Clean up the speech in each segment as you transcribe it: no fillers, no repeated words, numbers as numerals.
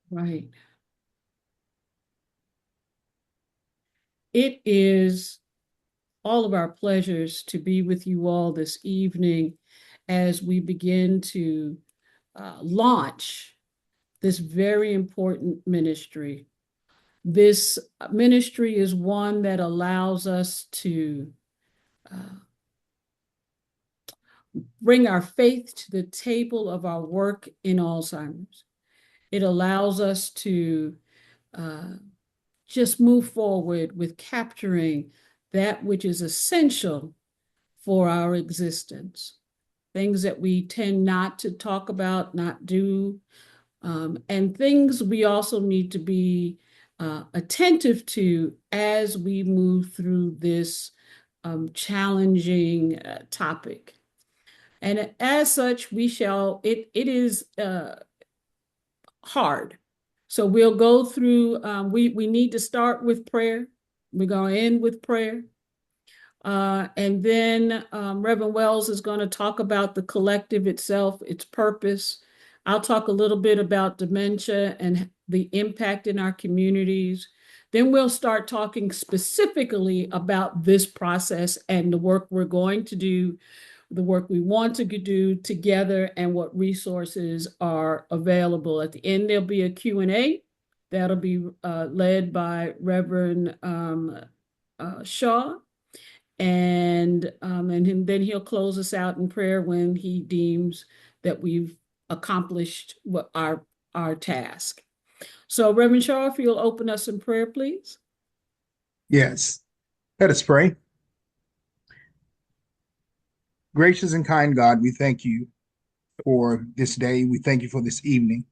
Right. It is all of our pleasures to be with you all this evening as we begin to launch this very important ministry. This ministry is one that allows us to uh, bring our faith to the table of our work in Alzheimer's. It allows us to uh, just move forward with capturing that which is essential for our existence, things that we tend not to talk about, not do, and things we also need to be attentive to as we move through this challenging topic. And as such, it is hard. So we'll go through, we need to start with prayer. We're going to end with prayer. And then Reverend Wells is going to talk about the collective itself, its purpose. I'll talk a little bit about dementia and the impact in our communities. Then we'll start talking specifically about this process and the work we're going to do, the work we want to do together, and what resources are available. At the end, there'll be a Q&A that'll be led by Reverend Shaw. And then he'll close us out in prayer when he deems that we've accomplished what our task. So, Reverend Shaw, if you'll open us in prayer, please. Yes. Let us pray. Gracious and kind God, we thank you for this day. We thank you for this evening.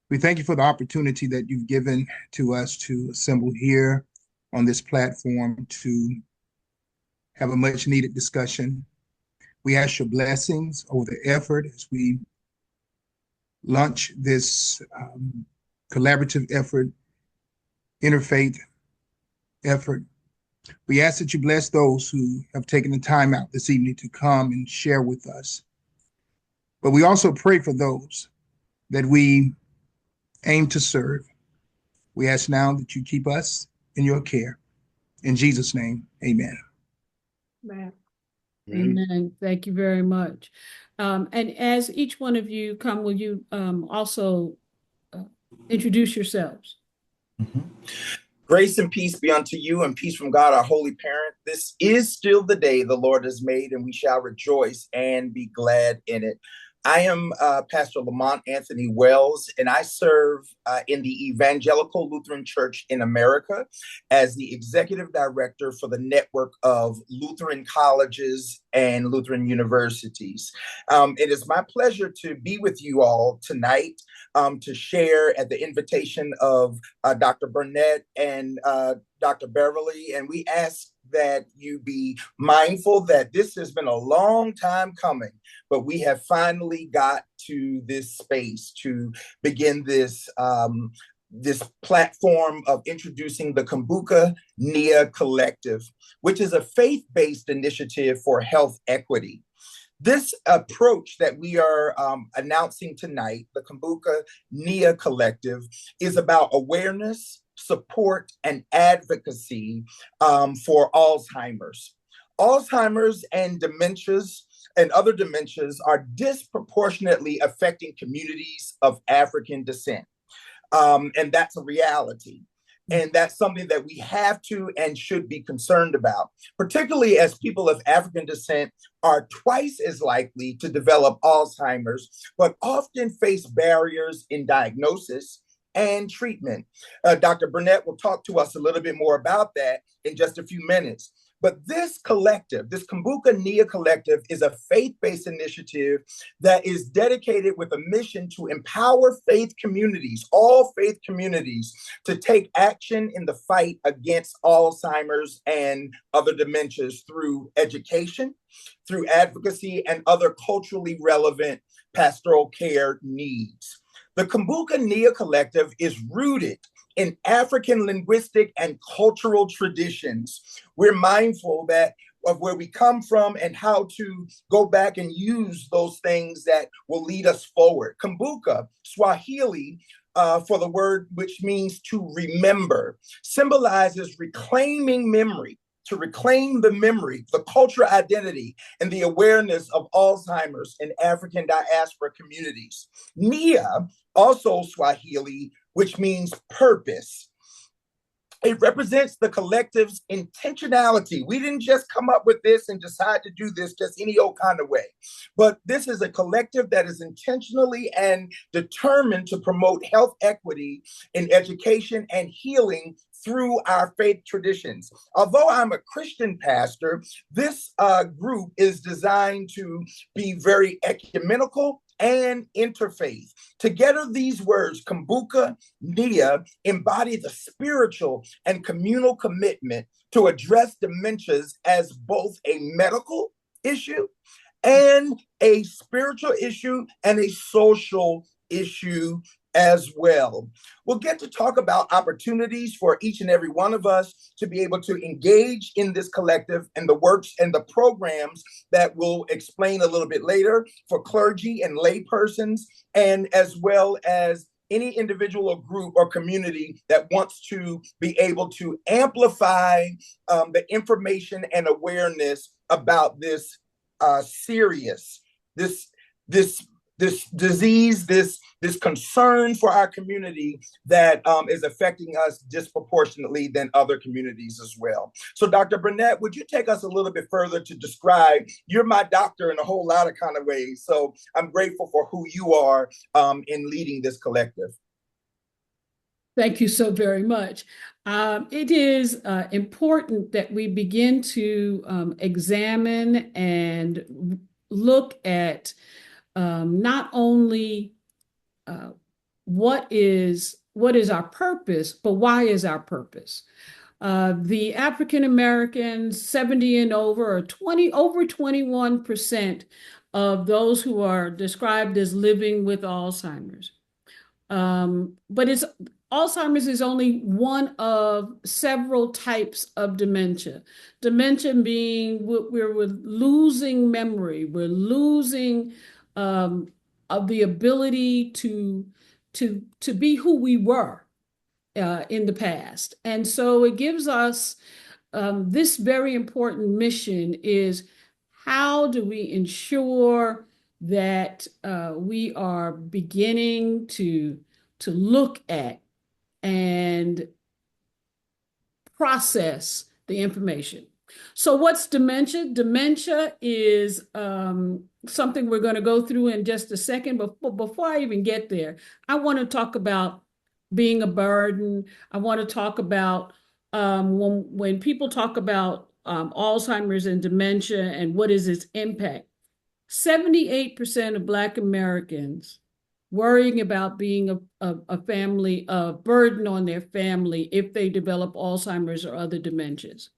We thank you for the opportunity that you've given to us to assemble here on this platform to have a much needed discussion. We ask your blessings over the effort as we launch this collaborative effort, interfaith effort. We ask that you bless those who have taken the time out this evening to come and share with us. But we also pray for those that we aim to serve. We ask now that you keep us in your care. In Jesus' name, amen. Amen. Amen. Thank you very much. And as each one of you come, will you also introduce yourselves? Grace and peace be unto you, and peace from God, our holy parent. This is still the day the Lord has made, and we shall rejoice and be glad in it. I am Pastor Lamont Anthony Wells, and I serve in the Evangelical Lutheran Church in America as the executive director for the network of Lutheran colleges and Lutheran universities. It is my pleasure to be with you all tonight to share at the invitation of Dr. Burnett and Dr. Beverly, and we ask that you be mindful that this has been a long time coming, but we have finally got to this space to begin this this platform of introducing the Kumbuka-Nia Collective, which is a faith-based initiative for health equity. This approach that we are announcing tonight, the Kumbuka-Nia Collective, is about awareness, support, and advocacy for Alzheimer's. Alzheimer's and dementias and other dementias are disproportionately affecting communities of African descent. And that's a reality. And that's something that we have to and should be concerned about, particularly as people of African descent are twice as likely to develop Alzheimer's, but often face barriers in diagnosis and treatment. Dr. Burnett will talk to us a little bit more about that in just a few minutes. But this collective, this Kumbuka-Nia Collective, is a faith-based initiative that is dedicated with a mission to empower faith communities, all faith communities, to take action in the fight against Alzheimer's and other dementias through education, through advocacy, and other culturally relevant pastoral care needs. The Kumbuka-Nia Collective is rooted in African linguistic and cultural traditions. We're mindful of where we come from and how to go back and use those things that will lead us forward. Kumbuka, Swahili, for the word which means to remember, symbolizes reclaiming memory, to reclaim the memory, the cultural identity, and the awareness of Alzheimer's in African diaspora communities. Nia, also Swahili, which means purpose. It represents the collective's intentionality. We didn't just come up with this and decide to do this just any old kind of way. But this is a collective that is intentionally and determined to promote health equity in education and healing through our faith traditions. Although I'm a Christian pastor, this group is designed to be very ecumenical and interfaith. Together, these words, Kumbuka-Nia, embody the spiritual and communal commitment to address dementias as both a medical issue and a spiritual issue and a social issue as well. We'll get to talk about opportunities for each and every one of us to be able to engage in this collective and the works and the programs that we'll explain a little bit later for clergy and lay persons, and as well as any individual or group or community that wants to be able to amplify the information and awareness about this serious, this disease, this concern for our community that is affecting us disproportionately than other communities as well. So Dr. Burnett, would you take us a little bit further to describe, you're my doctor in a whole lot of kind of ways, so I'm grateful for who you are in leading this collective. Thank you so very much. It is important that we begin to examine and look at not only what is our purpose, but why is our purpose? The African Americans 70 and over, or over 21% of those who are described as living with Alzheimer's. But Alzheimer's is only one of several types of dementia. Dementia being we're losing memory, we're losing of the ability to be who we were in the past. And so it gives us this very important mission is, how do we ensure that we are beginning to look at and process the information. So what's dementia? Dementia is something we're going to go through in just a second. But before I even get there, I want to talk about being a burden. I want to talk about when people talk about Alzheimer's and dementia and what is its impact. 78% of Black Americans worrying about being a family, a burden on their family if they develop Alzheimer's or other dementias.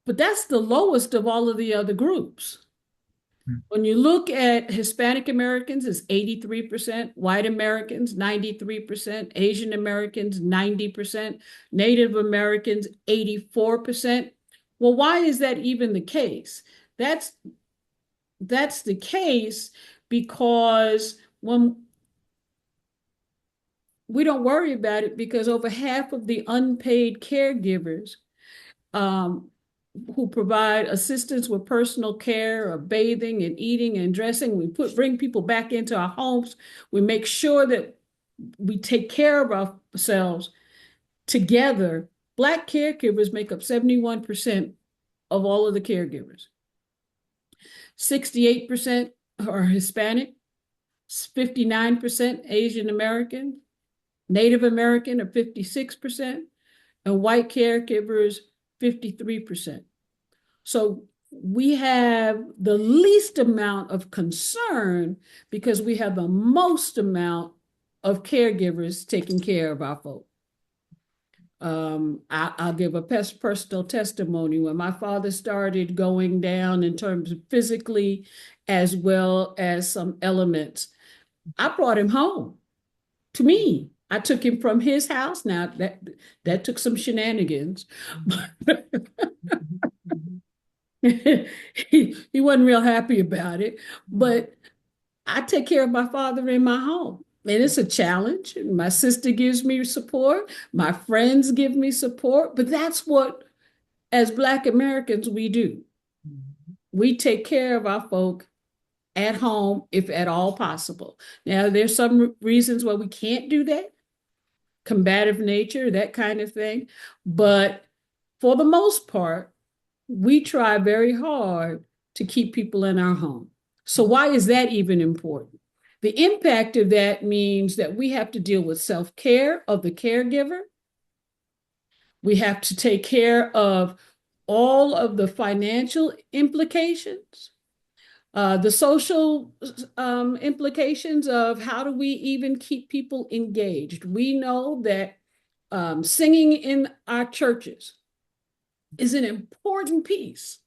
But that's the lowest of all of the other groups. When you look at Hispanic Americans, it's 83%, white Americans, 93%, Asian Americans, 90%, Native Americans, 84%. Well, why is that even the case? That's the case because when we don't worry about it, because over half of the unpaid caregivers who provide assistance with personal care or bathing and eating and dressing, we bring people back into our homes, we make sure that we take care of ourselves together. Black caregivers make up 71% of all of the caregivers. 68% are Hispanic, 59% Asian American, Native American are 56%, and white caregivers 53%. So we have the least amount of concern because we have the most amount of caregivers taking care of our folk. I'll give a personal testimony. When my father started going down in terms of physically as well as some elements, I brought him home to me. I took him from his house. Now that took some shenanigans. He wasn't real happy about it, but I take care of my father in my home. And it's a challenge. My sister gives me support. My friends give me support. But that's what, as Black Americans, we do. We take care of our folk at home, if at all possible. Now, there's some reasons why we can't do that, combative nature, that kind of thing. But for the most part, we try very hard to keep people in our home. So why is that even important? The impact of that means that we have to deal with self-care of the caregiver. We have to take care of all of the financial implications, the social implications of how do we even keep people engaged. We know that singing in our churches is an important piece,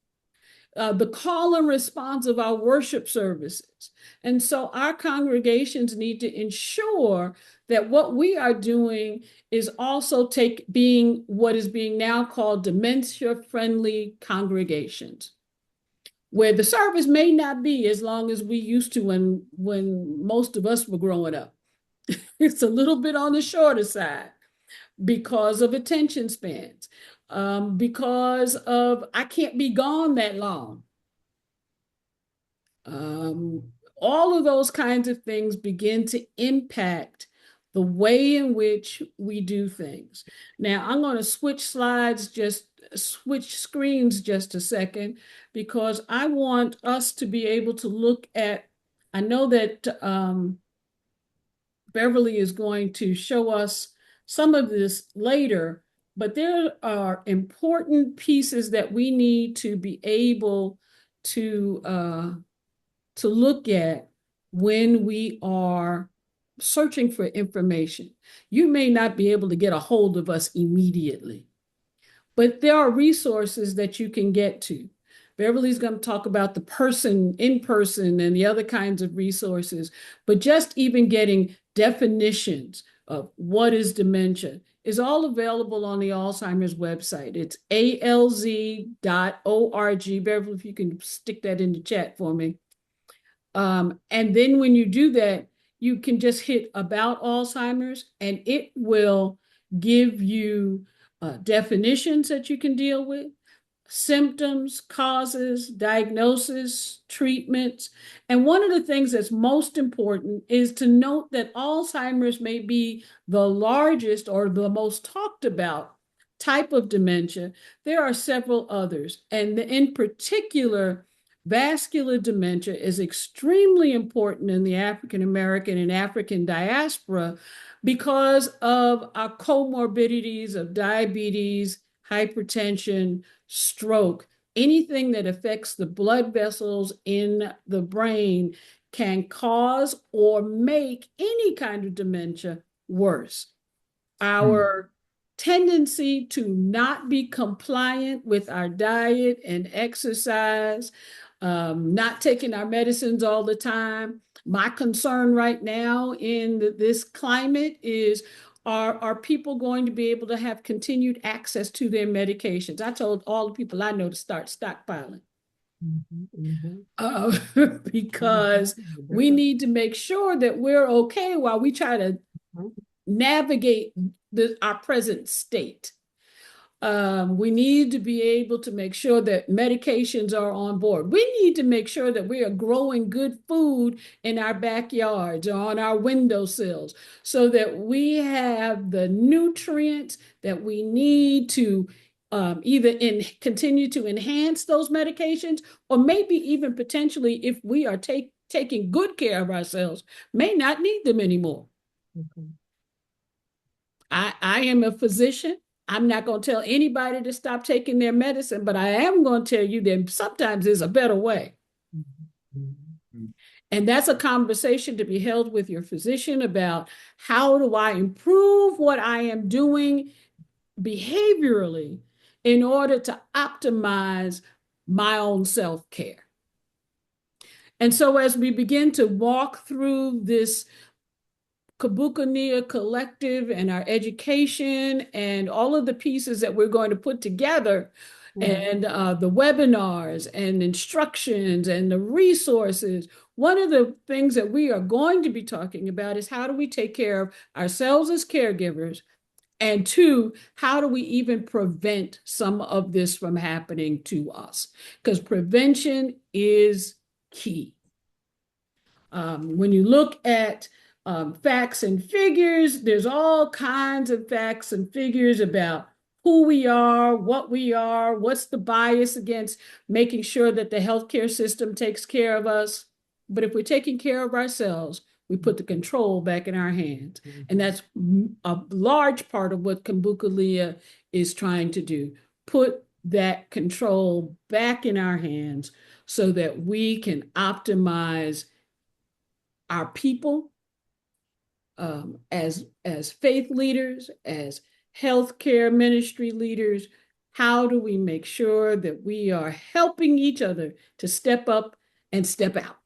the call and response of our worship services. And so our congregations need to ensure that what we are doing is also being what is being now called dementia-friendly congregations, where the service may not be as long as we used to when most of us were growing up. It's a little bit on the shorter side because of attention spans, because of I can't be gone that long. All of those kinds of things begin to impact the way in which we do things. Now, I'm going to switch screens just a second, because I want us to be able to look at, I know that Beverly is going to show us some of this later, but there are important pieces that we need to be able to look at when we are searching for information. You may not be able to get a hold of us immediately, but there are resources that you can get to. Beverly's going to talk about the person in person and the other kinds of resources, but just even getting definitions of what is dementia is all available on the Alzheimer's website. It's alz.org. Beverly, if you can stick that in the chat for me. And then when you do that, you can just hit about Alzheimer's and it will give you definitions that you can deal with, symptoms, causes, diagnosis, treatments. And one of the things that's most important is to note that Alzheimer's may be the largest or the most talked about type of dementia. There are several others, and in particular, vascular dementia is extremely important in the African American and African diaspora because of our comorbidities of diabetes, hypertension, stroke. Anything that affects the blood vessels in the brain can cause or make any kind of dementia worse. Our tendency to not be compliant with our diet and exercise, not taking our medicines all the time. My concern right now in this climate is, are people going to be able to have continued access to their medications? I told all the people I know to start stockpiling. Because we need to make sure that we're okay while we try to navigate our present state. We need to be able to make sure that medications are on board. We need to make sure that we are growing good food in our backyards or on our windowsills so that we have the nutrients that we need to either continue to enhance those medications, or maybe even potentially, if we are taking good care of ourselves, may not need them anymore. Okay. I am a physician. I'm not going to tell anybody to stop taking their medicine, but I am going to tell you that sometimes there's a better way. And that's a conversation to be held with your physician about, how do I improve what I am doing behaviorally in order to optimize my own self-care. And so as we begin to walk through this Kumbuka-Nia Collective and our education and all of the pieces that we're going to put together, and the webinars and instructions and the resources. One of the things that we are going to be talking about is how do we take care of ourselves as caregivers? And two, how do we even prevent some of this from happening to us? Because prevention is key. When you look at facts and figures, there's all kinds of facts and figures about who we are, what's the bias against making sure that the healthcare system takes care of us. But if we're taking care of ourselves, we put the control back in our hands. And that's a large part of what Kumbuka-Nia is trying to do. Put that control back in our hands so that we can optimize our people as faith leaders, as healthcare ministry leaders. How do we make sure that we are helping each other to step up and step out?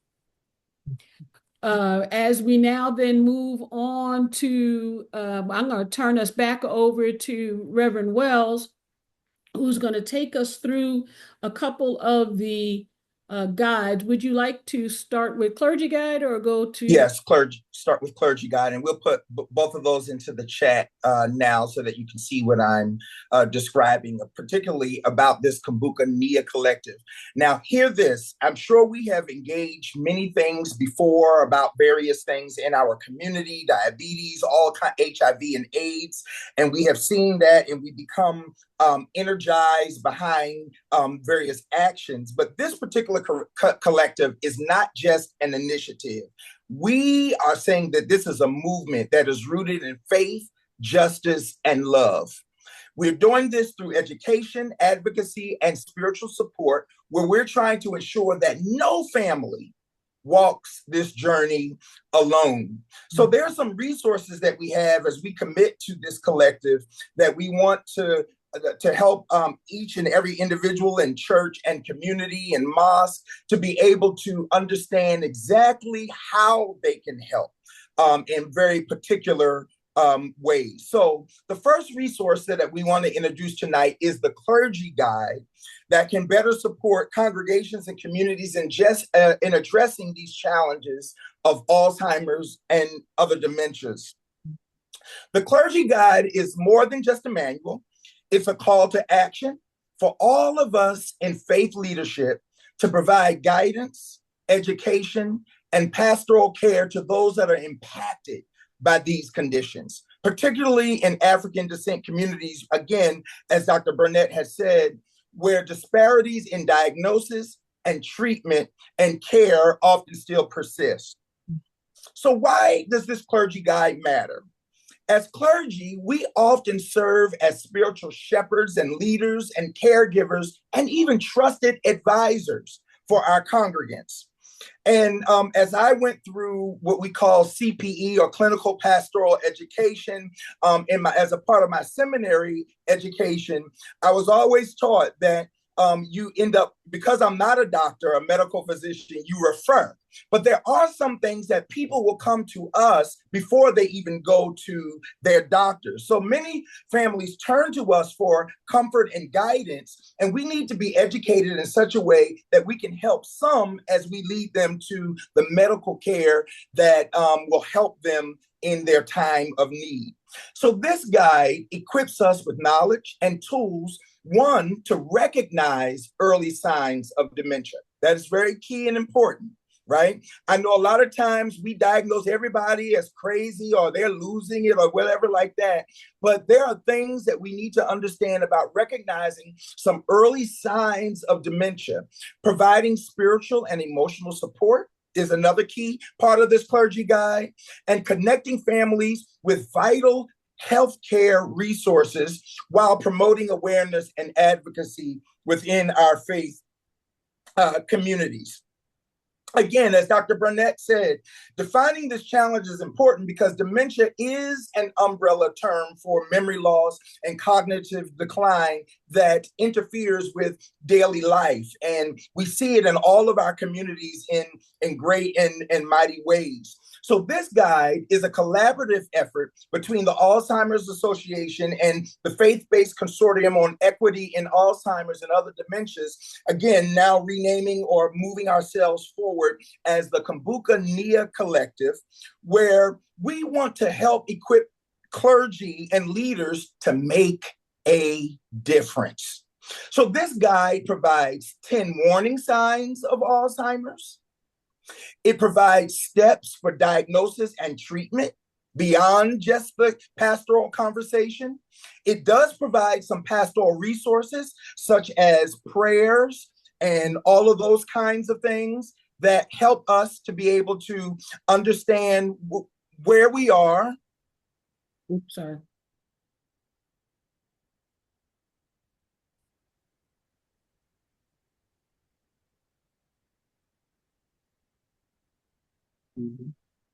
As we now then move on to, I'm going to turn us back over to Reverend Wells, who's going to take us through a couple of the guides. Would you like to start with clergy guide or go to? Yes, clergy. Start with clergy guide, and we'll put both of those into the chat now so that you can see what I'm describing, particularly about this Kumbuka-Nia Collective. Now, hear this. I'm sure we have engaged many things before about various things in our community, diabetes, all kind, HIV and AIDS, and we have seen that, and we become energized behind various actions. But this particular collective is not just an initiative. We are saying that this is a movement that is rooted in faith, justice, and love. We're doing this through education, advocacy, and spiritual support, where we're trying to ensure that no family walks this journey alone. So there are some resources that we have as we commit to this collective that we want to help each and every individual in church and community and mosque to be able to understand exactly how they can help in very particular ways. So the first resource that we want to introduce tonight is the clergy guide that can better support congregations and communities in addressing these challenges of Alzheimer's and other dementias. The clergy guide is more than just a manual. It's a call to action for all of us in faith leadership to provide guidance, education, and pastoral care to those that are impacted by these conditions, particularly in African descent communities, again, as Dr. Burnett has said, where disparities in diagnosis and treatment and care often still persist. So why does this clergy guide matter? As clergy, we often serve as spiritual shepherds and leaders and caregivers and even trusted advisors for our congregants. And as I went through what we call CPE or clinical pastoral education as a part of my seminary education, I was always taught that you end up, because I'm not a doctor, a medical physician, you refer. But there are some things that people will come to us before they even go to their doctors. So many families turn to us for comfort and guidance, and we need to be educated in such a way that we can help some as we lead them to the medical care that will help them in their time of need. So this guide equips us with knowledge and tools, one, to recognize early signs of dementia. That is very key and important, right? I know a lot of times we diagnose everybody as crazy or they're losing it or whatever like that. But there are things that we need to understand about recognizing some early signs of dementia. Providing spiritual and emotional support is another key part of this clergy guide, and connecting families with vital healthcare resources while promoting awareness and advocacy within our faith communities. Again, as Dr. Burnett said, defining this challenge is important because dementia is an umbrella term for memory loss and cognitive decline that interferes with daily life. And we see it in all of our communities in great and mighty ways. So this guide is a collaborative effort between the Alzheimer's Association and the Faith-Based Consortium on Equity in Alzheimer's and Other Dementias, again, now renaming or moving ourselves forward as the Kumbuka-Nia Collective, where we want to help equip clergy and leaders to make a difference. So this guide provides 10 warning signs of Alzheimer's. It provides steps for diagnosis and treatment beyond just the pastoral conversation. It does provide some pastoral resources, such as prayers and all of those kinds of things that help us to be able to understand where we are. Oops, sorry.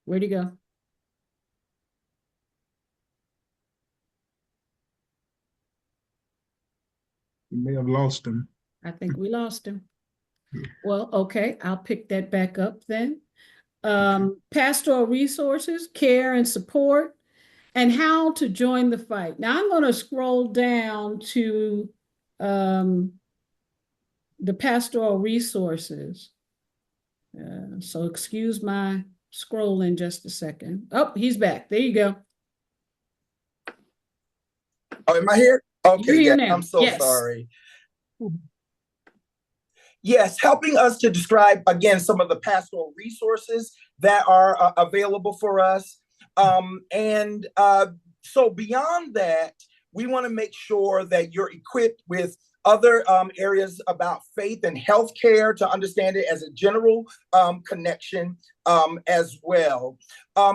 Where'd he go? We may have lost him. I think we lost him. Well, okay, I'll pick that back up then. Pastoral resources, care and support, and how to join the fight. Now I'm going to scroll down to the pastoral resources. So excuse my scrolling just a second. Oh, he's back. There you go. Oh, am I here? Okay, You're here yeah, now. I'm so Yes. sorry. Yes, helping us to describe, again, some of the pastoral resources that are available for us. So beyond that, we want to make sure that you're equipped with other areas about faith and healthcare to understand it as a general connection as well.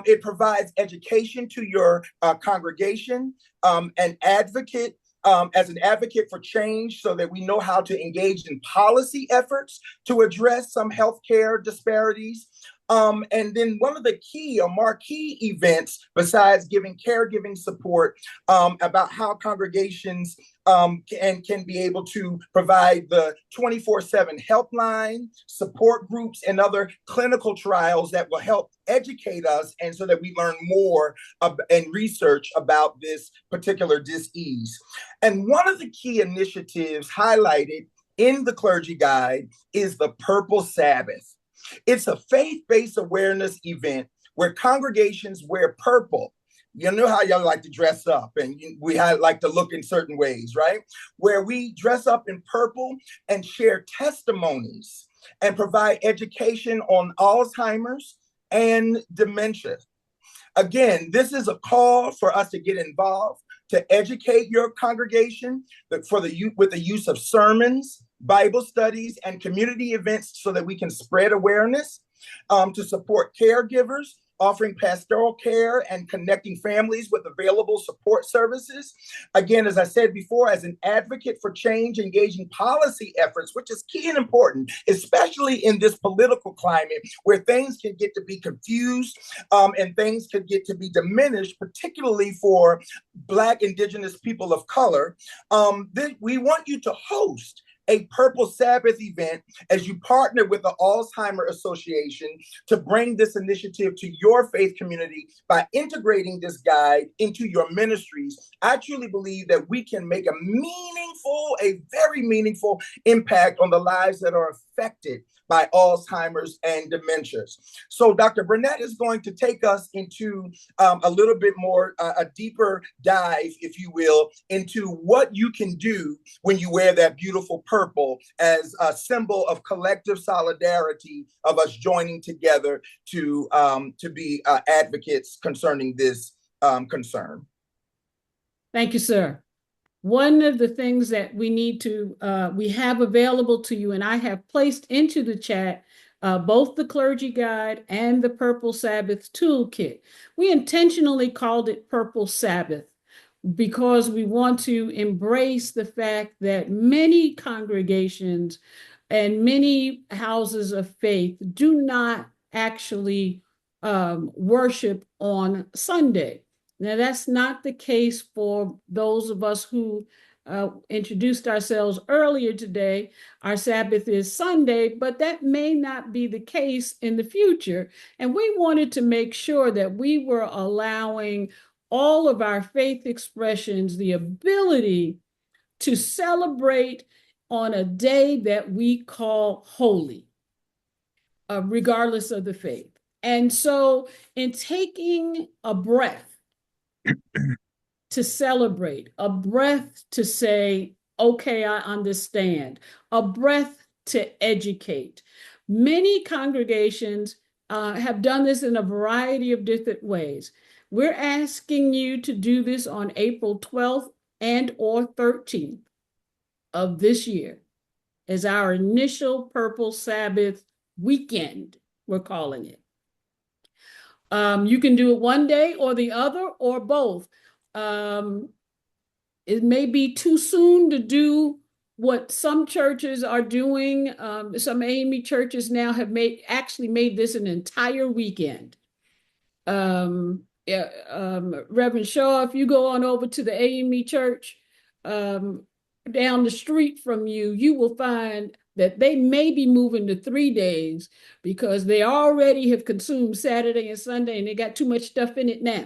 It provides education to your congregation, an advocate as an advocate for change so that we know how to engage in policy efforts to address some healthcare disparities. And then one of the key or marquee events, besides giving caregiving support, about how congregations can be able to provide the 24/7 helpline, support groups, and other clinical trials that will help educate us, and so that we learn more and research about this particular disease. And one of the key initiatives highlighted in the clergy guide is the Purple Sabbath. It's a faith-based awareness event where congregations wear purple. You know how y'all like to dress up, and we like to look in certain ways, right? Where we dress up in purple and share testimonies and provide education on Alzheimer's and dementia. Again, this is a call for us to get involved, to educate your congregation with the use of sermons, Bible studies, and community events so that we can spread awareness, to support caregivers, offering pastoral care and connecting families with available support services. Again, as I said before, as an advocate for change, engaging policy efforts, which is key and important, especially in this political climate where things can get to be confused and things can get to be diminished, particularly for Black, Indigenous people of color. We want you to host a Purple Sabbath event as you partner with the Alzheimer's Association to bring this initiative to your faith community by integrating this guide into your ministries. I truly believe that we can make a very meaningful impact on the lives that are affected by Alzheimer's and dementias. So Dr. Burnett is going to take us into a little bit more, a deeper dive, if you will, into what you can do when you wear that beautiful purple as a symbol of collective solidarity of us joining together to be advocates concerning this concern. Thank you, sir. One of the things that we have available to you, and I have placed into the chat, both the clergy guide and the Purple Sabbath toolkit. We intentionally called it Purple Sabbath because we want to embrace the fact that many congregations and many houses of faith do not actually worship on Sunday. Now, that's not the case for those of us who introduced ourselves earlier today. Our Sabbath is Sunday, but that may not be the case in the future. And we wanted to make sure that we were allowing all of our faith expressions the ability to celebrate on a day that we call holy, regardless of the faith. And so, in taking a breath to celebrate, a breath to say, okay, I understand, a breath to educate, many congregations have done this in a variety of different ways. We're asking you to do this on April 12th and or 13th of this year as our initial Purple Sabbath weekend, we're calling it. You can do it one day or the other or both. It may be too soon to do what some churches are doing. Some AME churches now have actually made this an entire weekend. Reverend Shaw, if you go on over to the AME church down the street from you, you will find that they may be moving to 3 days because they already have consumed Saturday and Sunday and they got too much stuff in it now.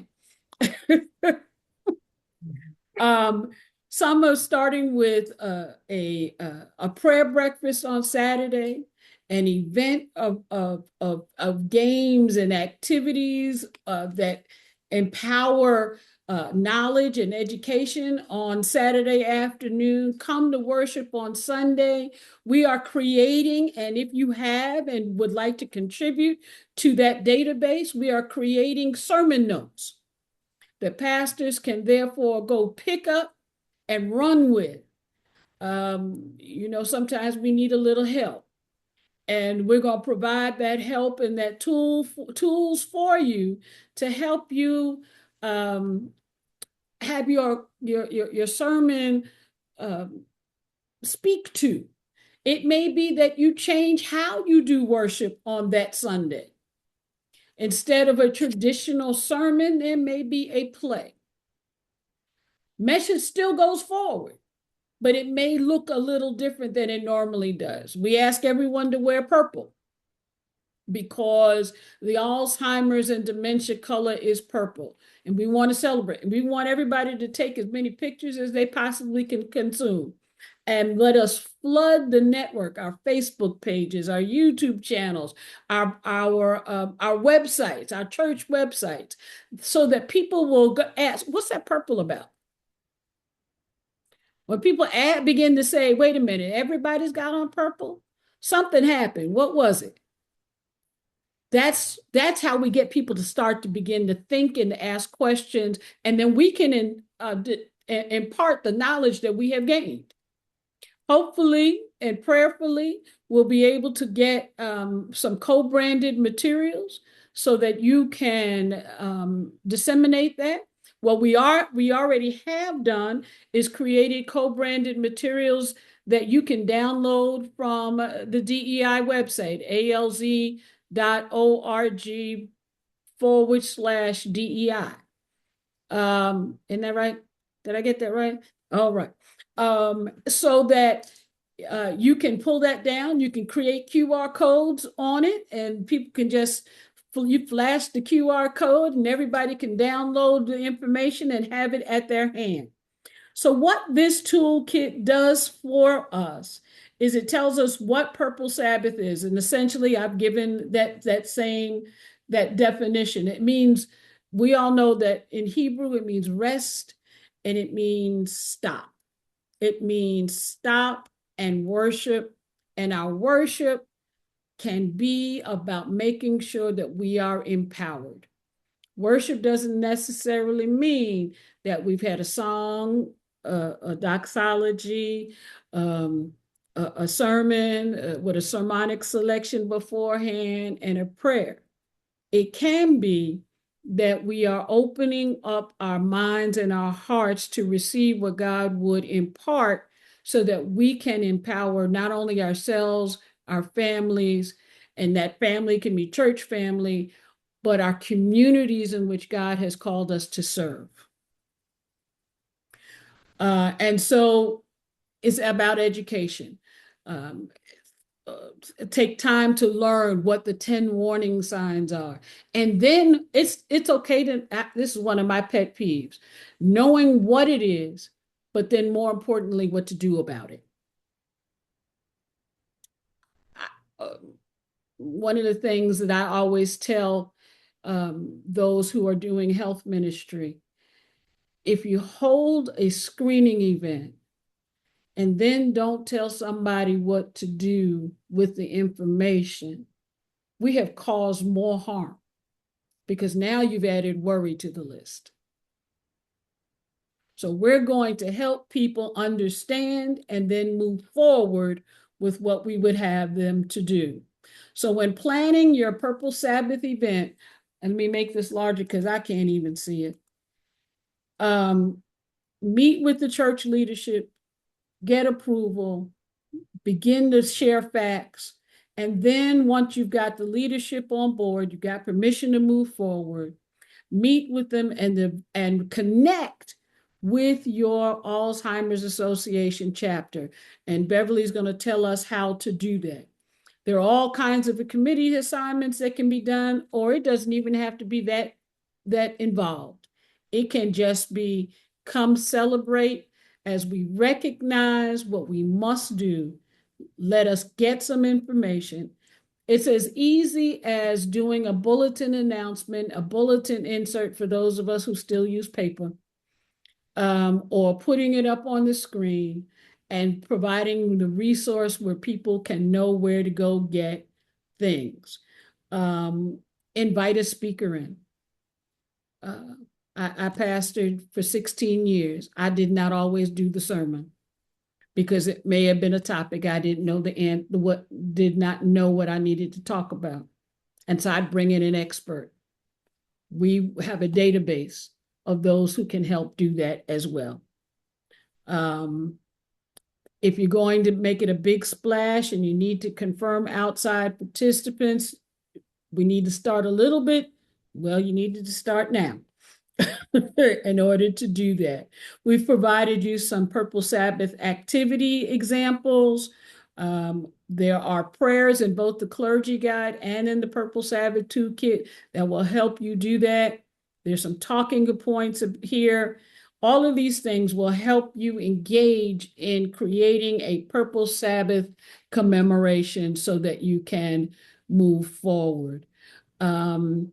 Some are starting with a prayer breakfast on Saturday, an event of games and activities that empower knowledge and education on Saturday afternoon. Come to worship on Sunday. We are creating, and if you have and would like to contribute to that database, we are creating sermon notes that pastors can therefore go pick up and run with. Sometimes we need a little help. And we're going to provide that help and that tools for you to help you have your sermon speak to. It may be that you change how you do worship on that Sunday. Instead of a traditional sermon, there may be a play. Message still goes forward, but it may look a little different than it normally does. We ask everyone to wear purple because the Alzheimer's and dementia color is purple, and we want to celebrate. And we want everybody to take as many pictures as they possibly can consume. And let us flood the network, our Facebook pages, our YouTube channels, our websites, our church websites, so that people will ask, what's that purple about? When people begin to say, wait a minute, everybody's got on purple, something happened. What was it? That's how we get people to start to begin to think and to ask questions, and then we can impart the knowledge that we have gained. Hopefully and prayerfully, we'll be able to get some co-branded materials so that you can disseminate that. What we already have done is created co-branded materials that you can download from the DEI website, alz.org/DEI. Isn't that right? Did I get that right? All right. So that you can pull that down. You can create QR codes on it, and people can just you flash the QR code and everybody can download the information and have it at their hand. So what this toolkit does for us is it tells us what Purple Sabbath is. And essentially I've given that definition. It means, we all know that in Hebrew, it means rest and it means stop. It means stop and worship. And our worship can be about making sure that we are empowered. Worship doesn't necessarily mean that we've had a song, a doxology, a sermon with a sermonic selection beforehand, and a prayer. It can be that we are opening up our minds and our hearts to receive what God would impart so that we can empower not only ourselves, our families, and that family can be church family, but our communities in which God has called us to serve. And so it's about education. Um, Take time to learn what the 10 warning signs are. And then it's okay to, this is one of my pet peeves, knowing what it is, but then more importantly, what to do about it. Uh, One of the things that I always tell those who are doing health ministry, if you hold a screening event and then don't tell somebody what to do with the information, we have caused more harm because now you've added worry to the list. So we're going to help people understand and then move forward with what we would have them to do. So when planning your Purple Sabbath event, and let me make this larger because I can't even see it. Meet with the church leadership, get approval, begin to share facts. And then once you've got the leadership on board, you've got permission to move forward, meet with them and connect with your Alzheimer's Association chapter. And Beverly's going to tell us how to do that. There are all kinds of committee assignments that can be done, or it doesn't even have to be that involved. It can just be come celebrate as we recognize what we must do. Let us get some information. It's as easy as doing a bulletin announcement, a bulletin insert for those of us who still use paper, or putting it up on the screen and providing the resource where people can know where to go get things. Invite a speaker in. I pastored for 16 years. I did not always do the sermon because it may have been a topic I didn't know did not know what I needed to talk about. And so I'd bring in an expert. We have a database of those who can help do that as well. If you're going to make it a big splash and you need to confirm outside participants, we need to start a little bit. Well, you needed to start now in order to do that. We've provided you some Purple Sabbath activity examples. There are prayers in both the clergy guide and in the Purple Sabbath toolkit that will help you do that. There's some talking points here. All of these things will help you engage in creating a Purple Sabbath commemoration so that you can move forward. And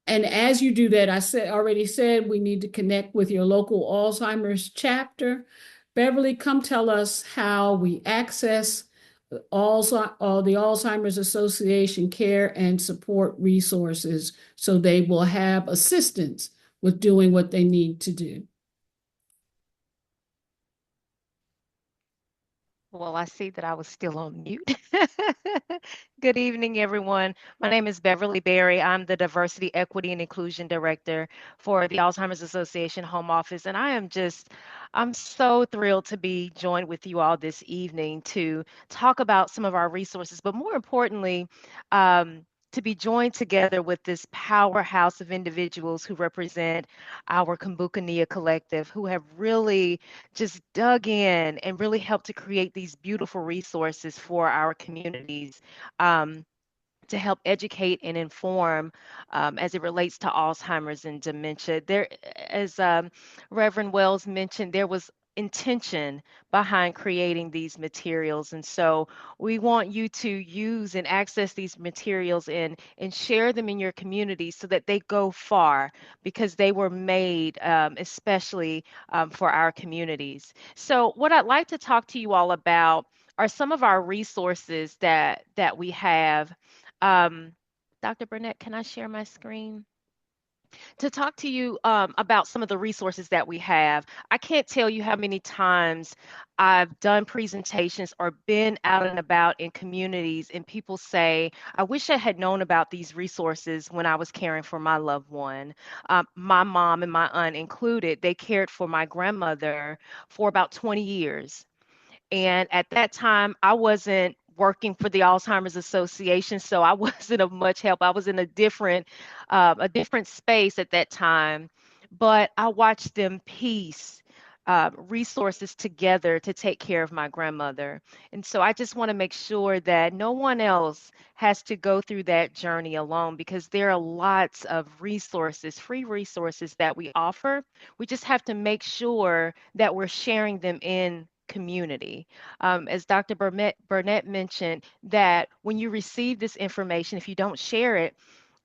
as you do that, already said we need to connect with your local Alzheimer's chapter. Beverly, come tell us how we access all the Alzheimer's Association care and support resources so they will have assistance with doing what they need to do. Well, I see that I was still on mute. Good evening, everyone. My name is Beverly Berry. I'm the Diversity, Equity, and Inclusion Director for the Alzheimer's Association Home Office. And I'm so thrilled to be joined with you all this evening to talk about some of our resources, but more importantly, to be joined together with this powerhouse of individuals who represent our Kumbuka-Nia Collective, who have really just dug in and really helped to create these beautiful resources for our communities. To help educate and inform as it relates to Alzheimer's and dementia. There, as Reverend Wells mentioned, there was intention behind creating these materials. And so we want you to use and access these materials and share them in your community so that they go far because they were made especially for our communities. So what I'd like to talk to you all about are some of our resources that we have. Dr. Burnett, can I share my screen? To talk to you about some of the resources that we have. I can't tell you how many times I've done presentations or been out and about in communities and people say, I wish I had known about these resources when I was caring for my loved one. My mom and my aunt included, they cared for my grandmother for about 20 years. And at that time, I wasn't working for the Alzheimer's Association, so I wasn't of much help. I was in a different space at that time, but I watched them piece resources together to take care of my grandmother. And so I just want to make sure that no one else has to go through that journey alone, because there are lots of resources, free resources that we offer. We just have to make sure that we're sharing them in community. As Dr. Burnett mentioned, that when you receive this information, if you don't share it,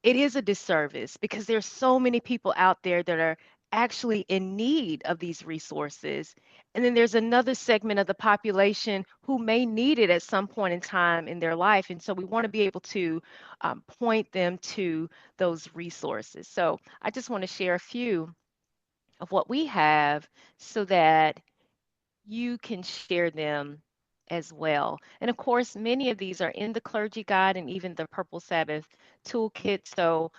it is a disservice, because there's so many people out there that are actually in need of these resources. And then there's another segment of the population who may need it at some point in time in their life. And so we want to be able to point them to those resources. So I just want to share a few of what we have so that you can share them as well. And of course, many of these are in the clergy guide and even the Purple Sabbath toolkit. So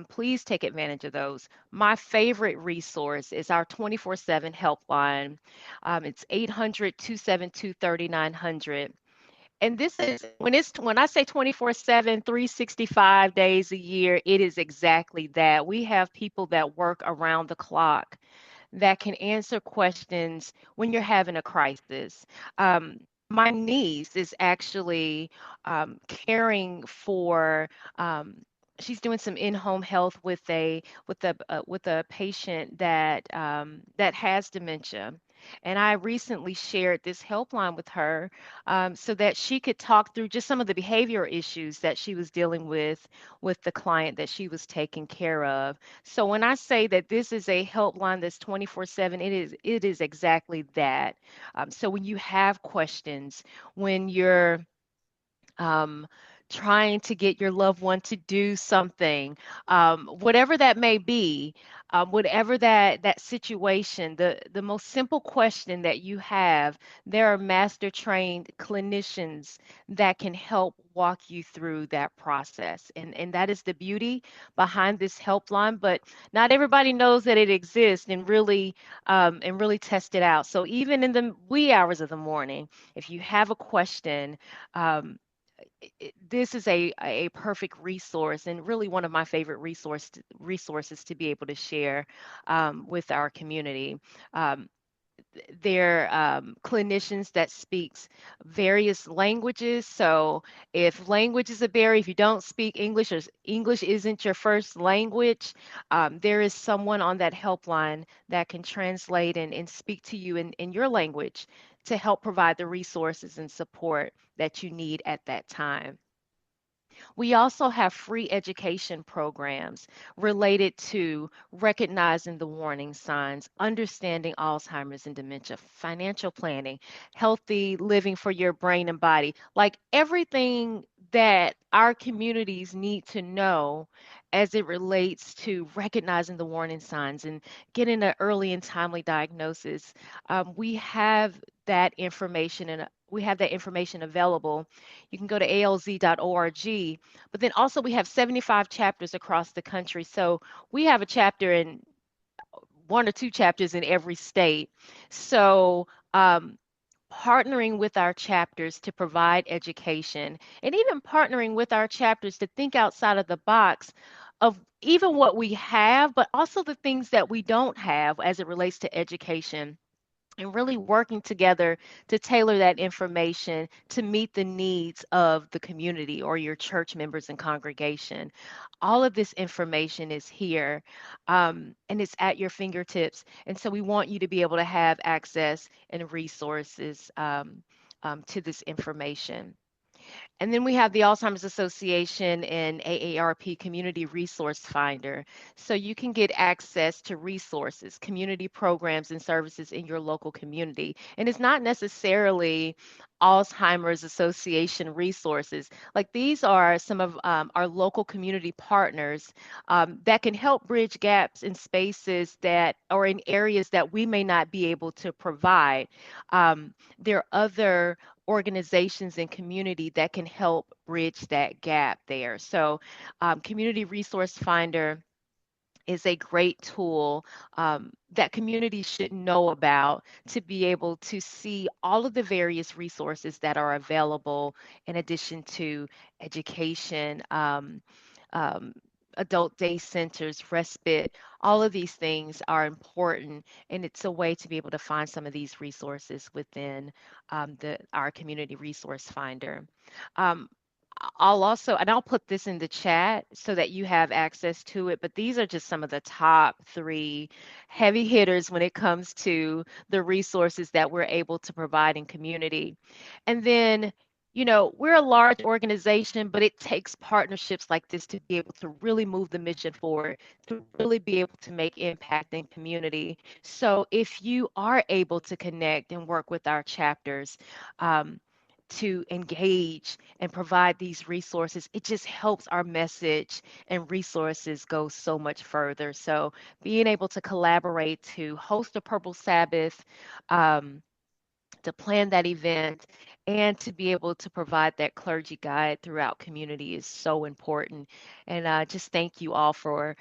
please take advantage of those. My favorite resource is our 24/7 helpline. It's 800-272-3900. And this is when I say 24/7, 365 days a year, it is exactly that. We have people that work around the clock that can answer questions when you're having a crisis. My niece is actually caring for. She's doing some in-home health with a patient that has dementia. And I recently shared this helpline with her so that she could talk through just some of the behavior issues that she was dealing with the client that she was taking care of. So when I say that this is a helpline that's 24/7, it is exactly that. So when you have questions, when you're um, trying to get your loved one to do something, whatever that may be, whatever that situation, the most simple question that you have, there are master trained clinicians that can help walk you through that process. And that is the beauty behind this helpline, but not everybody knows that it exists and really test it out. So even in the wee hours of the morning, if you have a question, um, this is a perfect resource, and really one of my favorite resources to be able to share with our community. Um, they're clinicians that speaks various languages. So if language is a barrier, if you don't speak English or English isn't your first language, there is someone on that helpline that can translate and speak to you in your language to help provide the resources and support that you need at that time. We also have free education programs related to recognizing the warning signs, understanding Alzheimer's and dementia, financial planning, healthy living for your brain and body, like everything that our communities need to know as it relates to recognizing the warning signs and getting an early and timely diagnosis. We have that information and we have that information available. You can go to alz.org, but then also we have 75 chapters across the country. So we have a chapter in one or two chapters in every state. So partnering with our chapters to provide education and even partnering with our chapters to think outside of the box of even what we have, but also the things that we don't have as it relates to education, and really working together to tailor that information to meet the needs of the community or your church members and congregation. All of this information is here and it's at your fingertips. And so we want you to be able to have access and resources to this information. And then we have the Alzheimer's Association and AARP Community Resource Finder. So you can get access to resources, community programs, and services in your local community. And it's not necessarily Alzheimer's Association resources. Like these are some of our local community partners that can help bridge gaps in spaces that or in areas that we may not be able to provide. There are other organizations and community that can help bridge that gap there. So, Community Resource Finder is a great tool that communities should know about to be able to see all of the various resources that are available in addition to education, um, adult day centers, respite. All of these things are important, and it's a way to be able to find some of these resources within our community resource finder. Um, I'll also, and I'll put this in the chat so that you have access to it, but these are just some of the top 3 heavy hitters when it comes to the resources that we're able to provide in community. And then, we're a large organization, but it takes partnerships like this to be able to really move the mission forward, to really be able to make impact in community. So if you are able to connect and work with our chapters, to engage and provide these resources, it just helps our message and resources go so much further. So being able to collaborate to host a Purple Sabbath, um, to plan that event, and to be able to provide that clergy guide throughout community is so important. And just thank you all for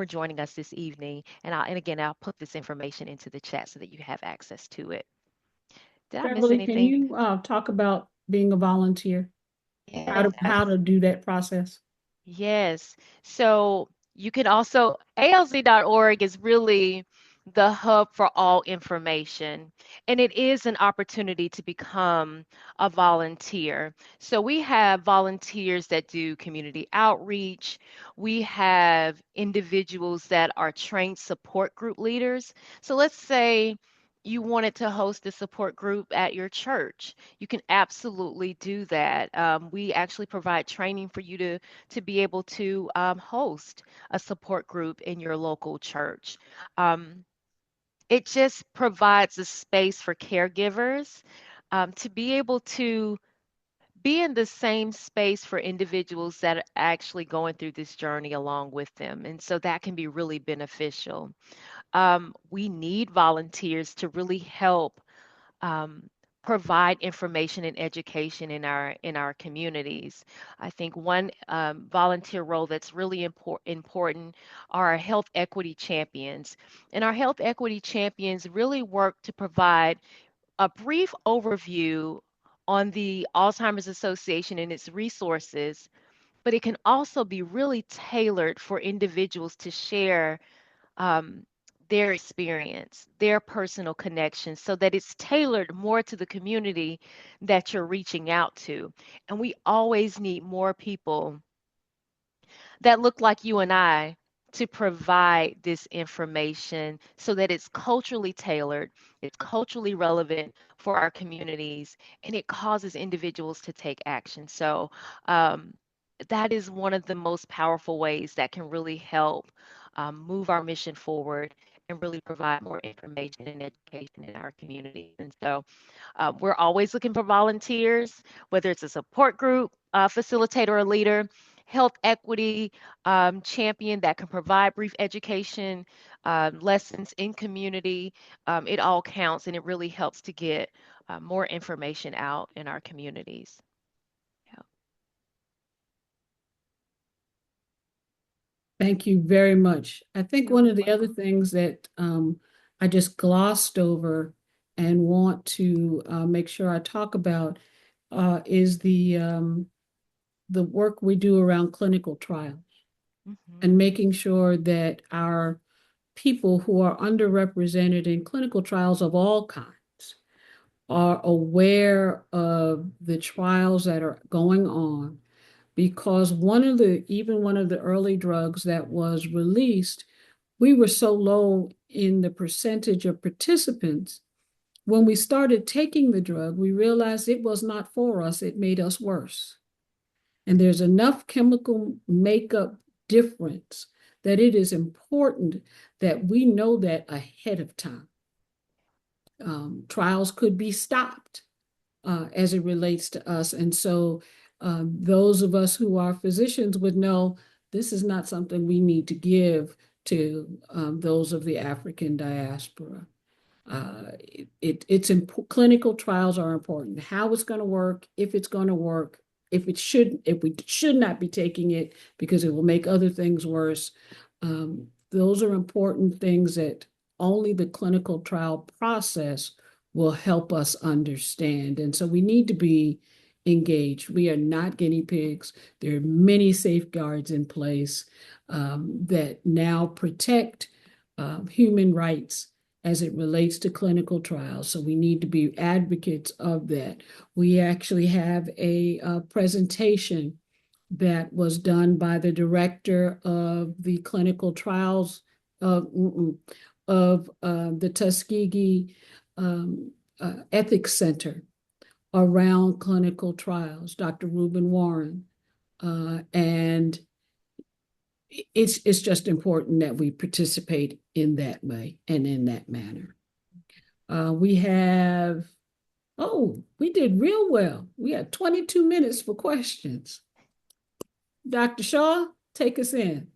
joining us this evening. And again, I'll put this information into the chat so that you have access to it. Did I miss Beverly, can anything? you talk about being a volunteer? Yes, How to do that process? yes. So you can also, alz.org is really the hub for all information, and it is an opportunity to become a volunteer. So we have volunteers that do community outreach. We have individuals that are trained support group leaders. So let's say you wanted to host a support group at your church. You can absolutely do that. We actually provide training for you to be able to host a support group in your local church. Um, it just provides a space for caregivers to be able to be in the same space for individuals that are actually going through this journey along with them. And so that can be really beneficial. We need volunteers to really help um, provide information and education in our communities. I think one volunteer role that's really important are our health equity champions, and our health equity champions really work to provide a brief overview on the Alzheimer's Association and its resources, but it can also be really tailored for individuals to share um, their experience, their personal connections, so that it's tailored more to the community that you're reaching out to. And we always need more people that look like you and I to provide this information so that it's culturally tailored, it's culturally relevant for our communities, and it causes individuals to take action. So, that is one of the most powerful ways that can really help move our mission forward and really provide more information and education in our communities. And so, we're always looking for volunteers, whether it's a support group, facilitator, or leader, health equity champion that can provide brief education, lessons in community. It all counts, and it really helps to get more information out in our communities. Yeah. Thank you very much. I think You're one of the other welcome. things that I just glossed over and want to make sure I talk about is the work we do around clinical trials Hmm. and making sure that our people who are underrepresented in clinical trials of all kinds are aware of the trials that are going on, because even one of the early drugs that was released, we were so low in the percentage of participants. When we started taking the drug, we realized it was not for us, it made us worse. And there's enough chemical makeup difference that it is important that we know that ahead of time. Trials could be stopped as it relates to us. And so those of us who are physicians would know this is not something we need to give to those of the African diaspora. Clinical trials are important. How it's going to work, if it's going to work, if we should not be taking it because it will make other things worse. those are important things that only the clinical trial process will help us understand. And so we need to be engaged. We are not guinea pigs. There are many safeguards in place that now protect human rights as it relates to clinical trials. So we need to be advocates of that. We actually have a presentation that was done by the director of the clinical trials of the Tuskegee Ethics Center around clinical trials, Dr. Reuben Warren. And it's just important that we participate in that way and in that manner. We did real well. We had 22 minutes for questions. Dr. Shaw, take us in.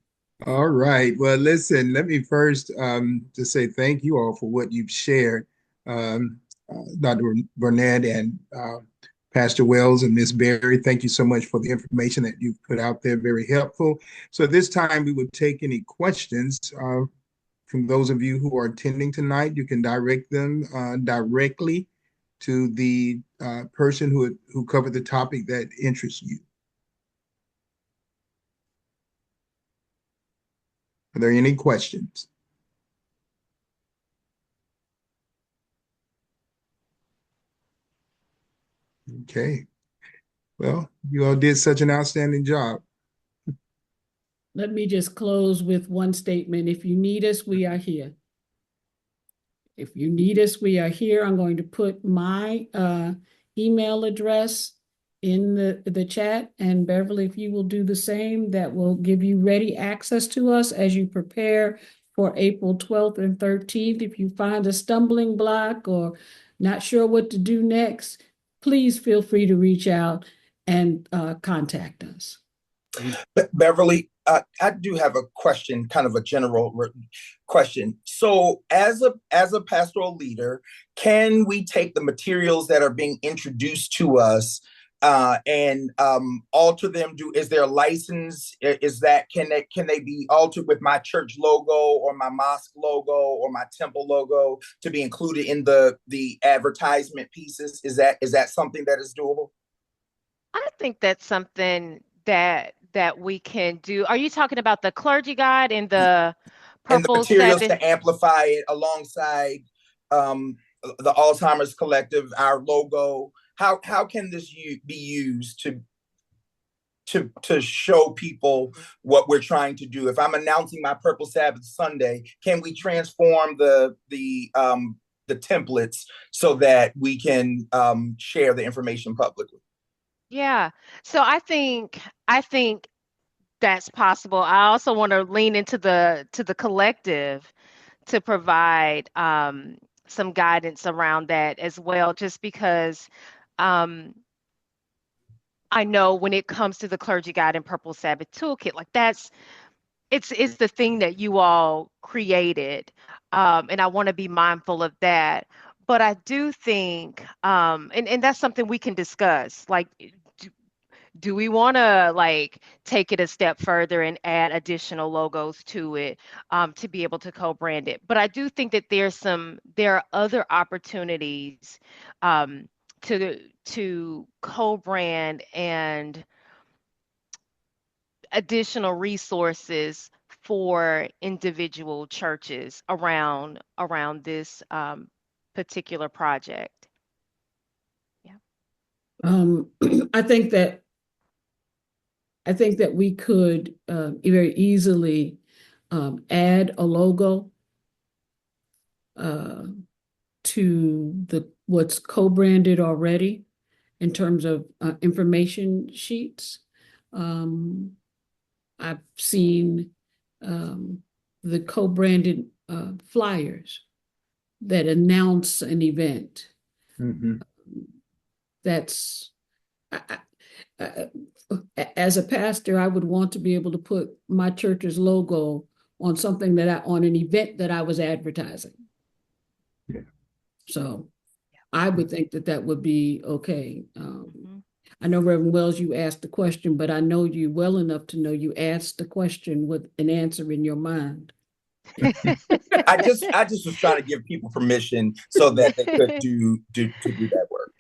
All right. Well, listen, let me first just say thank you all for what you've shared. Dr. Burnett and Pastor Wells and Ms. Berry, thank you so much for the information that you've put out there. Very helpful. So this time we would take any questions from those of you who are attending tonight. You can direct them directly to the person who covered the topic that interests you. Are there any questions? Okay. Well, you all did such an outstanding job. Let me just close with one statement. If you need us, we are here. If you need us, we are here. I'm going to put my email address in the chat, and Beverly, if you will do the same, that will give you ready access to us as you prepare for April 12th and 13th. If you find a stumbling block or not sure what to do next, please feel free to reach out and contact us. Beverly, I do have a question, kind of a general question. So as a pastoral leader, can we take the materials that are being introduced to us and alter them? Is there a license? Can they be altered with my church logo or my mosque logo or my temple logo to be included in the advertisement pieces? Is that something that is doable? I think that's something that we can do. Are you talking about the clergy guide and the And the purple materials seven? to amplify it alongside the Alzheimer's Collective, our logo. How can this be used to show people what we're trying to do? If I'm announcing my Purple Sabbath Sunday, can we transform the templates so that we can share the information publicly? Yeah. So I think that's possible. I also want to lean into the collective to provide some guidance around that as well, just because I know when it comes to the clergy guide and Purple Sabbath toolkit, like it's the thing that you all created, and I want to be mindful of that. But I do think, and that's something we can discuss. Like, do we want to like take it a step further and add additional logos to it to be able to co-brand it? But I do think that there are other opportunities to co-brand and additional resources for individual churches around this particular project. Yeah. I think that we could very easily add a logo to what's co-branded already in terms of information sheets. I've seen the co-branded flyers that announce an event. Mm-hmm. That's as a pastor, I would want to be able to put my church's logo on something on an event that I was advertising. Yeah. So I would think that would be okay. I know, Reverend Wells, you asked the question, but I know you well enough to know you asked the question with an answer in your mind. I just was trying to give people permission so that they could do that work.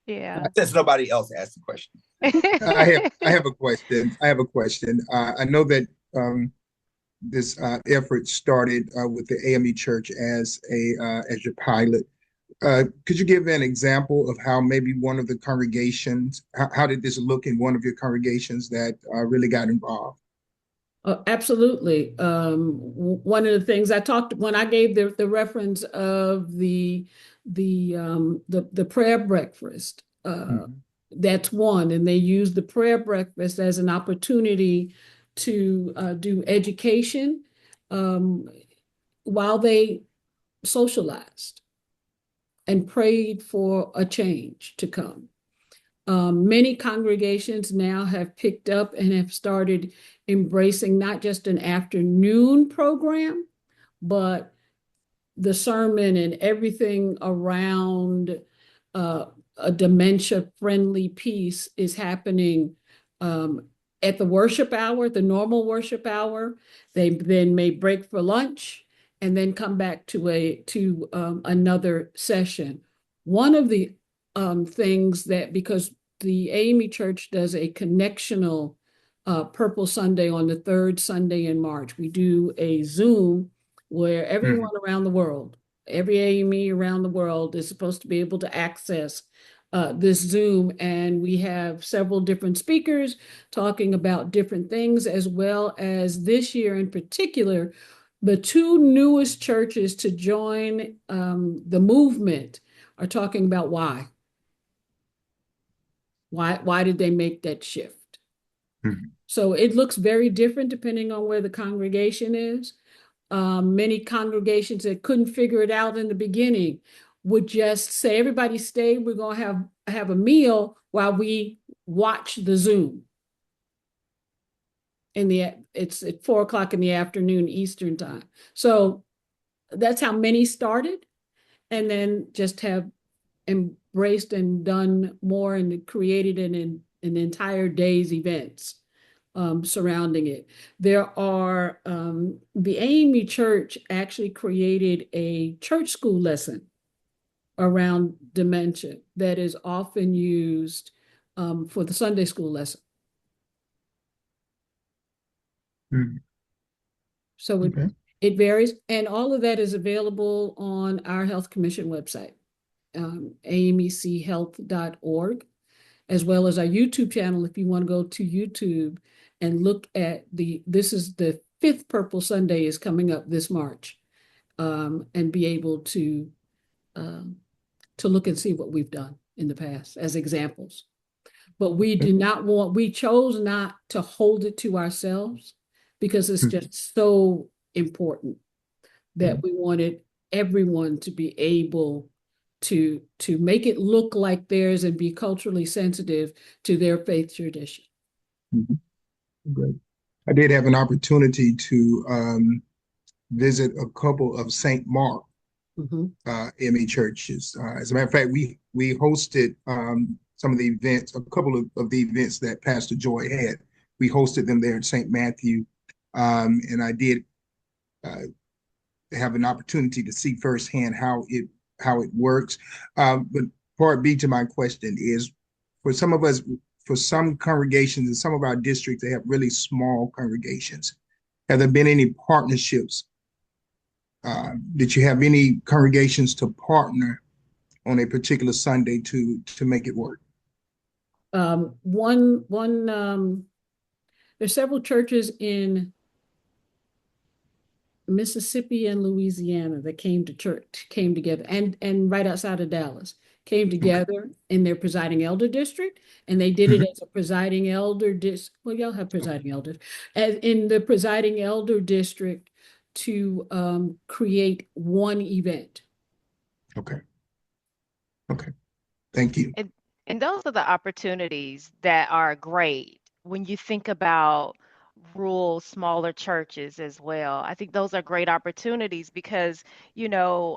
Yeah. Since nobody else asked the question. I have a question. I have a question. I know that this effort started with the AME Church as your pilot. Could you give an example of how maybe one of the congregations, how did this look in one of your congregations that really got involved? Absolutely. One of the things I talked when I gave the reference of the prayer breakfast, Mhm. that's one, and they use the prayer breakfast as an opportunity to do education um, while they socialized and prayed for a change to come. Many congregations now have picked up and have started embracing not just an afternoon program, but the sermon and everything around uh, a dementia-friendly piece is happening um, at the worship hour, the normal worship hour. They then may break for lunch and then come back to another session. One of the things that because the AME Church does a connectional Purple Sunday on the third Sunday in March, we do a Zoom where Mhm. everyone around the world, every AME around the world is supposed to be able to access this Zoom. And we have several different speakers talking about different things, as well as this year in particular, the two newest churches to join the movement are talking about why. Why did they make that shift? Mhm. So it looks very different depending on where the congregation is. Many congregations that couldn't figure it out in the beginning would just say, everybody stay, we're going to have a meal while we watch the Zoom. It's at 4 o'clock in the afternoon Eastern time. So that's how many started, and then just have embraced and done more and created an entire day's events surrounding it. There are, the AME Church actually created a church school lesson around dementia that is often used for the Sunday school lesson. Mhm. So Okay. it varies, and all of that is available on our Health Commission website, amechealth.org, as well as our YouTube channel. If you want to go to YouTube and look at this is the fifth Purple Sunday is coming up this March, and be able um, to look and see what we've done in the past as examples. But we chose not to hold it to ourselves because it's Mhm. just so important that Mhm. we wanted everyone to be able to make it look like theirs and be culturally sensitive to their faith tradition. Mhm. Great. I did have an opportunity to visit a couple of St. Mark Mhm. ME churches. As a matter of fact, we hosted some of the events, a couple of the events that Pastor Joy had. We hosted them there at St. Matthew, and I did uh, have an opportunity to see firsthand how it works. But part B to my question is, for some of us, for some congregations in some of our districts, they have really small congregations. Have there been any partnerships? Did you have any congregations to partner on a particular Sunday to make it work? One there's several churches in Mississippi and Louisiana that came together, and right outside of Dallas, came Okay. together in their presiding elder district, and they did it Mhm. as a presiding elder well, y'all have presiding elders, as in the presiding elder district to create one event. Okay. Okay. Thank you. And and those are the opportunities that are great when you think about rural, smaller churches as well. I think those are great opportunities because, you know,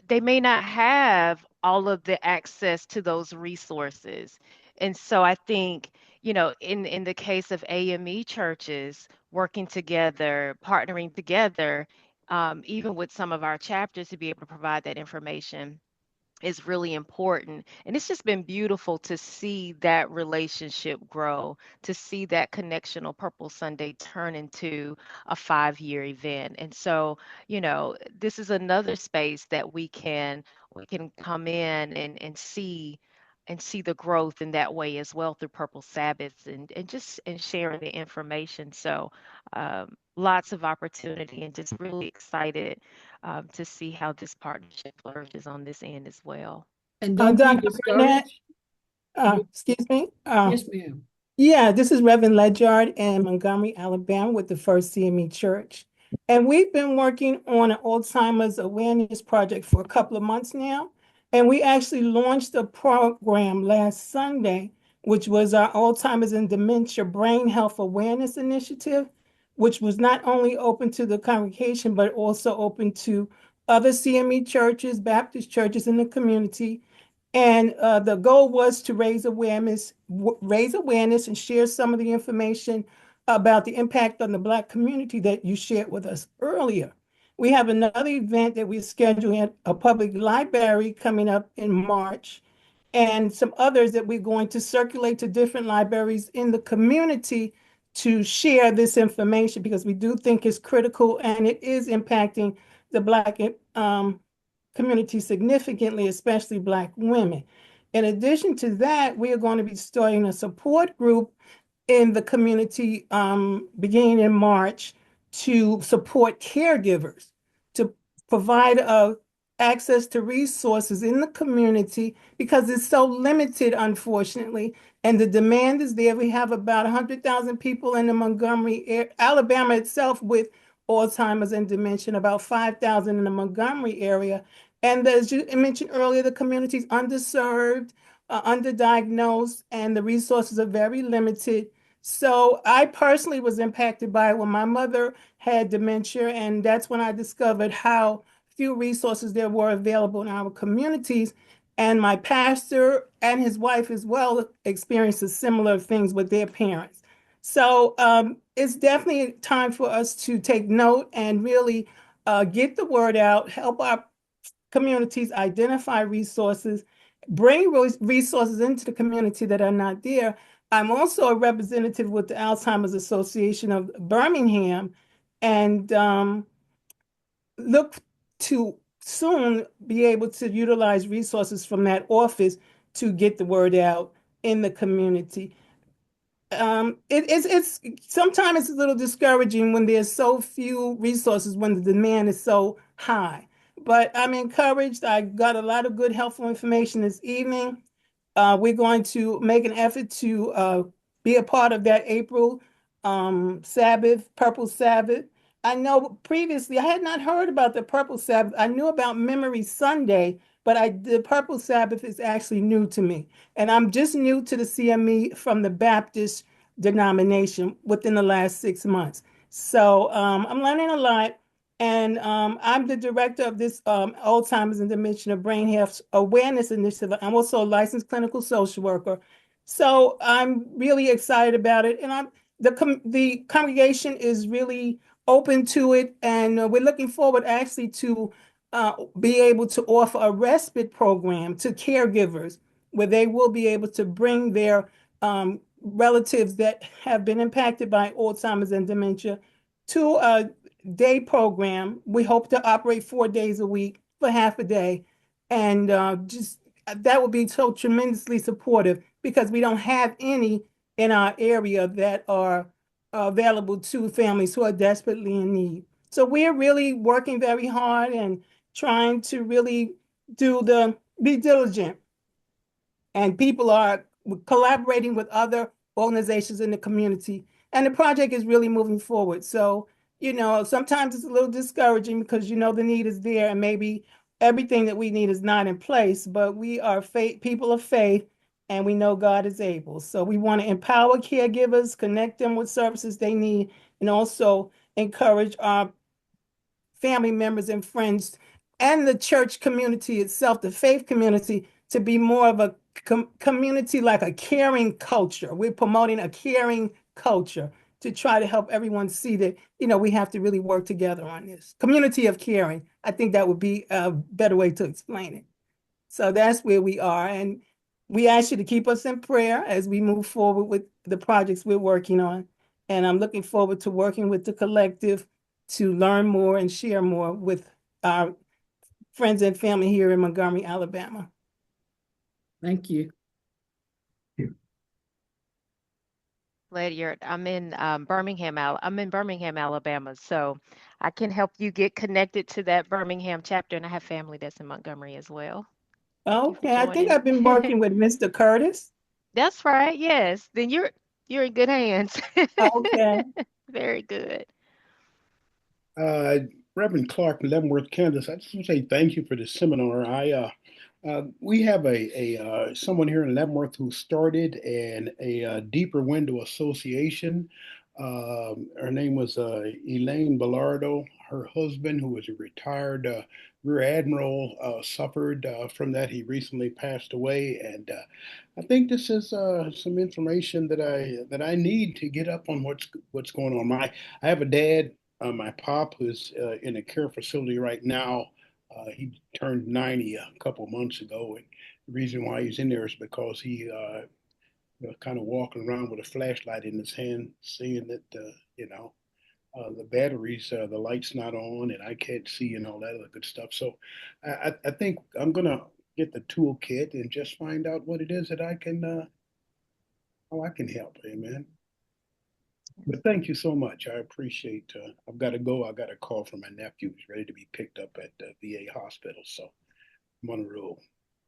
they may not have all of the access to those resources. And so I think, in the case of AME churches working together, partnering together, even with some of our chapters to be able to provide that information is really important. And it's just been beautiful to see that relationship grow, to see that connection on Purple Sunday turn into a 5-year event. And so, this is another space that we can come in and see the growth in that way as well through Purple Sabbaths and just and sharing the information. So lots of opportunity and just really excited to see how this partnership flourishes on this end as well. And don't be Dr. Burnett, discouraged. excuse me. Yes, ma'am. Yeah, this is Reverend Ledyard in Montgomery, Alabama, with the First CME Church. And we've been working on an Alzheimer's awareness project for a couple of months now. And we actually launched a program last Sunday, which was our Alzheimer's and Dementia Brain Health Awareness Initiative, which was not only open to the congregation, but also open to other CME churches, Baptist churches in the community. And the goal was to raise awareness and share some of the information about the impact on the Black community that you shared with us earlier. We have another event that we're scheduling at a public library coming up in March, and some others that we're going to circulate to different libraries in the community to share this information because we do think it's critical and it is impacting the Black community significantly, especially Black women. In addition to that, we are going to be starting a support group in the community beginning in March to support caregivers, to provide access to resources in the community because it's so limited, unfortunately, and the demand is there. We have about 100,000 people in the Montgomery, Alabama itself with Alzheimer's and dementia, about 5,000 in the Montgomery area. And as you mentioned earlier, the community is underserved, underdiagnosed, and the resources are very limited. So I personally was impacted by it when my mother had dementia, and that's when I discovered how few resources there were available in our communities. And my pastor and his wife as well experienced similar things with their parents. So it's definitely time for us to take note and really get the word out, help our communities identify resources, bring resources into the community that are not there. I'm also a representative with the Alzheimer's Association of Birmingham and look to soon be able to utilize resources from that office to get the word out in the community. It's sometimes it's a little discouraging when there's so few resources when the demand is so high. But I'm encouraged. I got a lot of good helpful information this evening. We're going to make an effort to be a part of that April Sabbath, Purple Sabbath. I know previously I had not heard about the Purple Sabbath. I knew about Memory Sunday, but the Purple Sabbath is actually new to me. And I'm just new to the CME from the Baptist denomination within the last 6 months. So I'm learning a lot. And I'm the director of this Alzheimer's and Dementia Brain Health Awareness Initiative. I'm also a licensed clinical social worker. So I'm really excited about it. And the congregation is really open to it. And we're looking forward actually to be able to offer a respite program to caregivers where they will be able to bring their relatives that have been impacted by Alzheimer's and dementia to a day program. We hope to operate 4 days a week for half a day. And just that would be so tremendously supportive because we don't have any in our area that are available to families who are desperately in need. So we're really working very hard and trying to really be diligent. And people are collaborating with other organizations in the community. And the project is really moving forward. So, sometimes it's a little discouraging because, the need is there and maybe everything that we need is not in place, but we are people of faith and we know God is able. So we want to empower caregivers, connect them with services they need, and also encourage our family members and friends and the church community itself, the faith community, to be more of a community, like a caring culture. We're promoting a caring culture to try to help everyone see that, we have to really work together on this. Community of caring. I think that would be a better way to explain it. So that's where we are. And we ask you to keep us in prayer as we move forward with the projects we're working on. And I'm looking forward to working with the collective to learn more and share more with our friends and family here in Montgomery, Alabama. Thank you. Ledyard, I'm in Birmingham, Alabama. So I can help you get connected to that Birmingham chapter, and I have family that's in Montgomery as well. Thank you for Okay, I think joining. I've been working with Mr. Curtis. That's right. Yes. Then you're in good hands. Okay. Very good. Uh, Reverend Clark, Leavenworth, Kansas. I just want to say thank you for the seminar. We have a someone here in Leavenworth who started a Deeper Window Association. Her name was Elaine Bellardo. Her husband, who was a retired Rear Admiral, suffered from that. He recently passed away, and I think this is some information that I need to get up on what's going on. I have a dad, my pop, who's in a care facility right now. He turned 90 a couple months ago, and the reason why he's in there is because he kind of walking around with a flashlight in his hand, seeing that the batteries, the light's not on, and I can't see and all that other good stuff. So I think I'm gonna get the toolkit and just find out what it is that how I can help. Amen. But thank you so much. I appreciate. I've got to go. I got a call from my nephew. He's ready to be picked up at the VA hospital. So I'm on the road.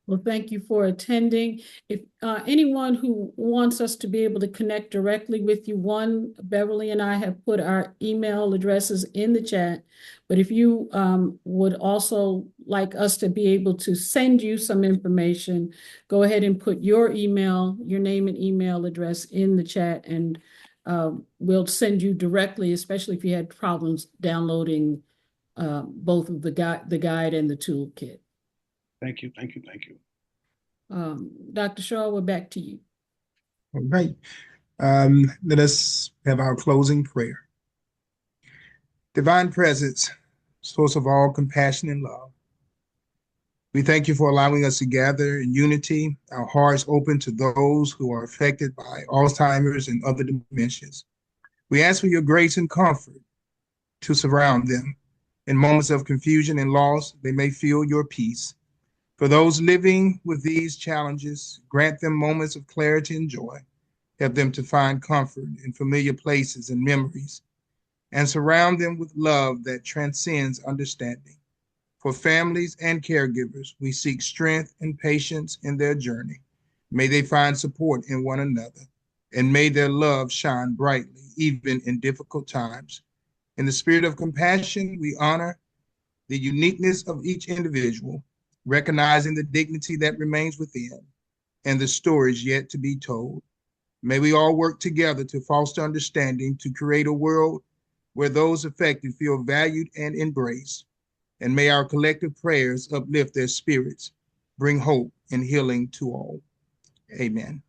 Well, thank you for attending. If anyone who wants us to be able to connect directly with you, Beverly and I have put our email addresses in the chat. But if you would also like us to be able to send you some information, go ahead and put your name and email address in the chat, and we'll send you directly, especially if you had problems downloading both of the guide and the toolkit. Thank you. Thank you. Thank you. Dr. Shaw, we're back to you. All right. Let us have our closing prayer. Divine Presence, source of all compassion and love, we thank you for allowing us to gather in unity, our hearts open to those who are affected by Alzheimer's and other dementias. We ask for your grace and comfort to surround them. In moments of confusion and loss, they may feel your peace. For those living with these challenges, grant them moments of clarity and joy. Help them to find comfort in familiar places and memories, and surround them with love that transcends understanding. For families and caregivers, we seek strength and patience in their journey. May they find support in one another, and may their love shine brightly, even in difficult times. In the spirit of compassion, we honor the uniqueness of each individual, recognizing the dignity that remains within and the stories yet to be told. May we all work together to foster understanding, to create a world where those affected feel valued and embraced. And may our collective prayers uplift their spirits, bring hope and healing to all. Amen.